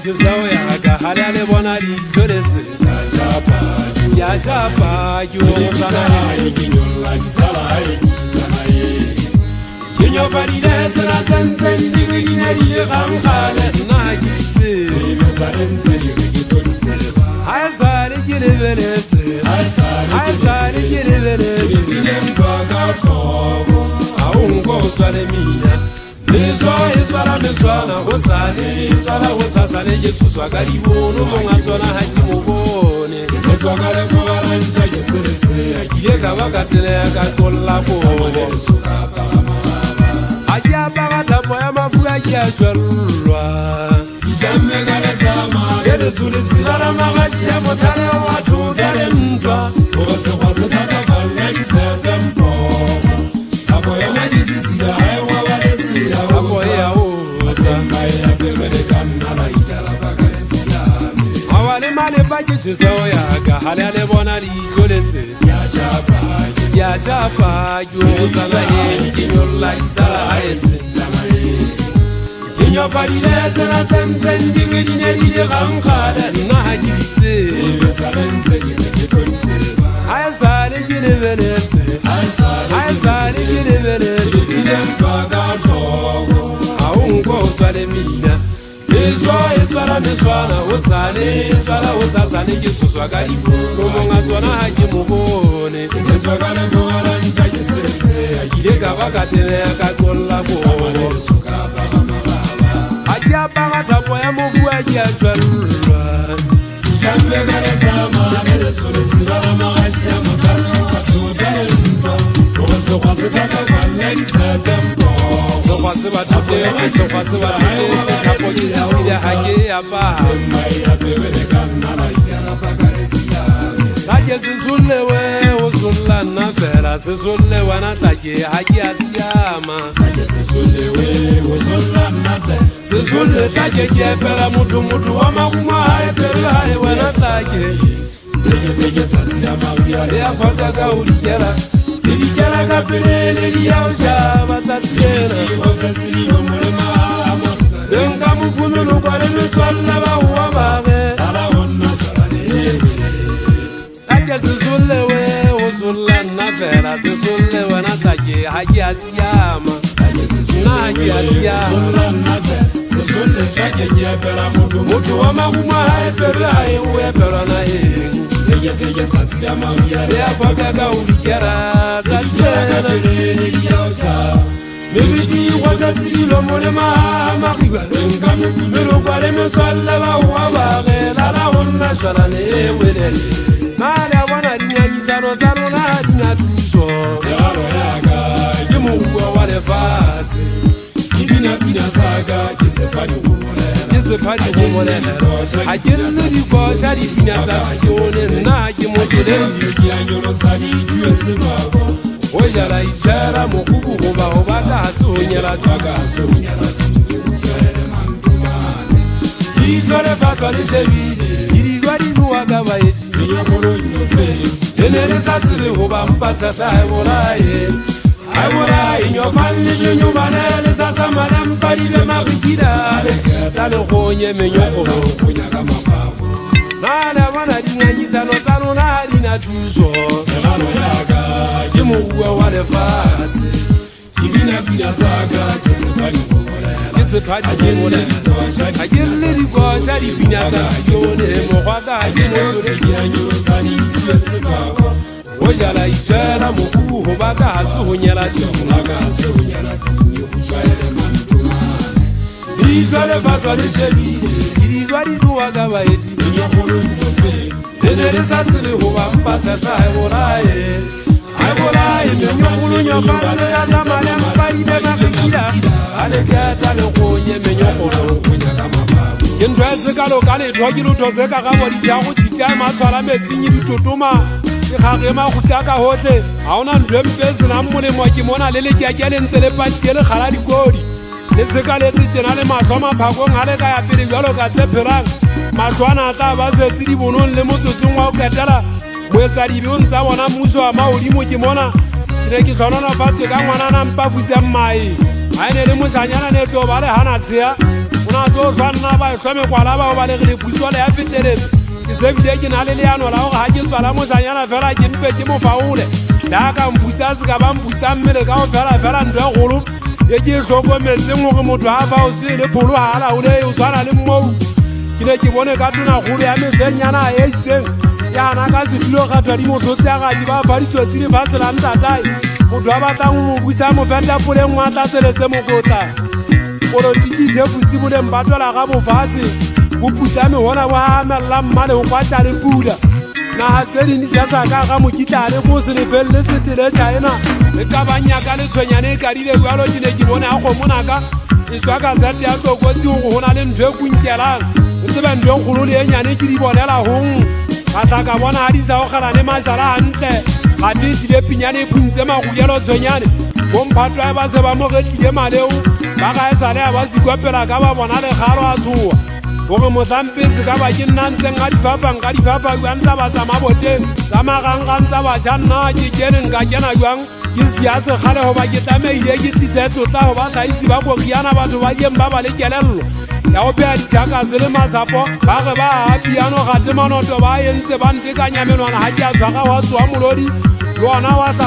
chisao yaga halale bona di choretse ya shapa yosana kinyola kisala kinyo paride sana tanzen digina di ramkhale na gitse mesarenze digitolse azale kilebelese azale kilebelese nembaga kobo aungo swale mina Meswana osane sala osasane Jesus wakaribono mongasona hakimubone meswagale kubaranja yeserese akiyeka bakatele akatolla ko ajaba tapo ya mafuga kyashwalwa jamme gale tama yede sulisi ala magashi ya motale watu talentwa ose kwase tata baleni sepempo apo yana disisi ya hewa walesi ya apo ya o ya pemele kanala idala bakalesiame awale male baje chisao yaga halale bona di choretse ya shapa yosana kinyola kisala haetse kinyo paride sana tanzen digina di ramkhale na gitse mesarenze digitolse azale kilebelese azale kilebelese nembaga kobo aungo swale mina meswana osane swala osasane Jesus wakaribono mongasona hakimubone meswagale kubaranja yeserese akiyeka bakatele akatolla ko ajaba tapo ya mufu akyashwalwa jamme gale tama yeserese ala magashi ya motale watu talentwa ose kwase tata baleni sepempo sokwase batute sokwase batute tapo kisisile hake yapa ya pemele kanala idala bakalesiame Taje sizulewe usulana fera sizulewe na taje haki asiyama Sizule taje kiepela mutu wa makuma haepele haewe na taje Ya paka ulijela Ilijela kapilele liya usha basasiyena Denga mufuminu kwa nemiswala ba uwa bage Taje sizulewe usulana fera sizulewe na taje haki asiyama Nagi asiyama Mutu wa makuma haepele haewe pelo na hengu Ya paka ulijela sasiyena Mimiti watasilo mulema makiba Milo kwa lemiswala ba uwa bage Lala honna shwala ne wedele Mala wana dinyagisa no salo na dina tuso Jimu uwa wale fasi Kisefani kumolela Ajirili riko shari dina tasiyone Na kimotele Ojala ishara mukubu kuba obaka asunyela Itore fatwa lishevide Iligwa linuwa gaba eti Tenere satili huba mpasata haibolaye Haibolaye nyofani nyubanele Sasa manamparibe makikida Tale konye menyokolo Nala wana dinganyisa no salo na dina tuzo Jimu uwe wale fasi Kisepadi kumolela Ajirili riko shari bina tasiyone Mokwaga Ojala ishara mukubu hobaka asuhunyela Itole fatwa lishevide Iligwa linuwa gaba eti Tenere sasili huwa mpasata haibolaye Haibolaye menyokulu nyofane Sasa male mparibe makikida Aleketa lekonye menyokulu Kintweze kalo kale tokilu tozeka kabo lijaku chicha maswala mesinyi litutuma Ikagema kutaka hote Hauna ndwe mpezi na mwule mwakimona lele kiakele nzele patiele khalali kodi Neseka lezi chenale matoma pako ngale kaya pili yolo katsepirang Matwana ata baze tsidi bonon le motsotungwa uketela Mwesa ribi unza wana muso wa mauli mukimona Kireki sonona fasi ka mwana na mpafuzi ya mai Aine le musanyana neto bale hana siya Una tlo tshwanna ba shwa mekwala ba ba le gele puso le ya feteletse ke se bile ke na le leano la gore ga ke tswala moshanyana fela ke mpe ke mo faole la ka mputsa se ka ba mputsa mmele ka go fela ntho e golo e ke hlokometseng gore motho a fa o se le pholo ha ala o le o tshwana le mmou ke ne ke bone ka tona golo ya mesenyana e itseng yana ka sefilo ga twa di motlotse ya gadi ba fa ditsotsi le fa sela ntatae motho a batlang mo busa mo feta poleng wa tla seletse mokotla polotiki debutsi boleng ba tola ga bofase bo pusa mehona bo amella mmale go kwatša le pula naga tse dintsi sa sa ka ga mokitlane go se lefelele setele china e ka banyaka le tshwenyane e kadile bjalo ke ne ke bone a kgomonaka e swa ka sete ya tlokotsi go go na le ntho e kunkelang e tsebe ntho e kgolo le e nyane ke di bonela gong ga tla ka bona ga di sa go kgala le majala gantle ga te tlile pinyane e phuntse magokelo tshwenyane bomphatwa ba se ba mogetlile maleo ba ga e sale a ba sekopela ka ba bona legalo a tshoa gore motlampese ka ba ke nna ntseng ga difapang ka difapa jwang taba tsa maboteng tsa magangang tsa baja nna ke keneng ka kena jwang ke sia segale goba ke tlameile ke tlise tlotla go ba tlhaisi ba kogiana batho ba dieng ba ba le kelello ya go pheya ditšhakase le masapo ba ge ba apiano gate manoto ba entse ba ntekanya menwana ga ke a tshwaga wa tsoa molodi le ona wa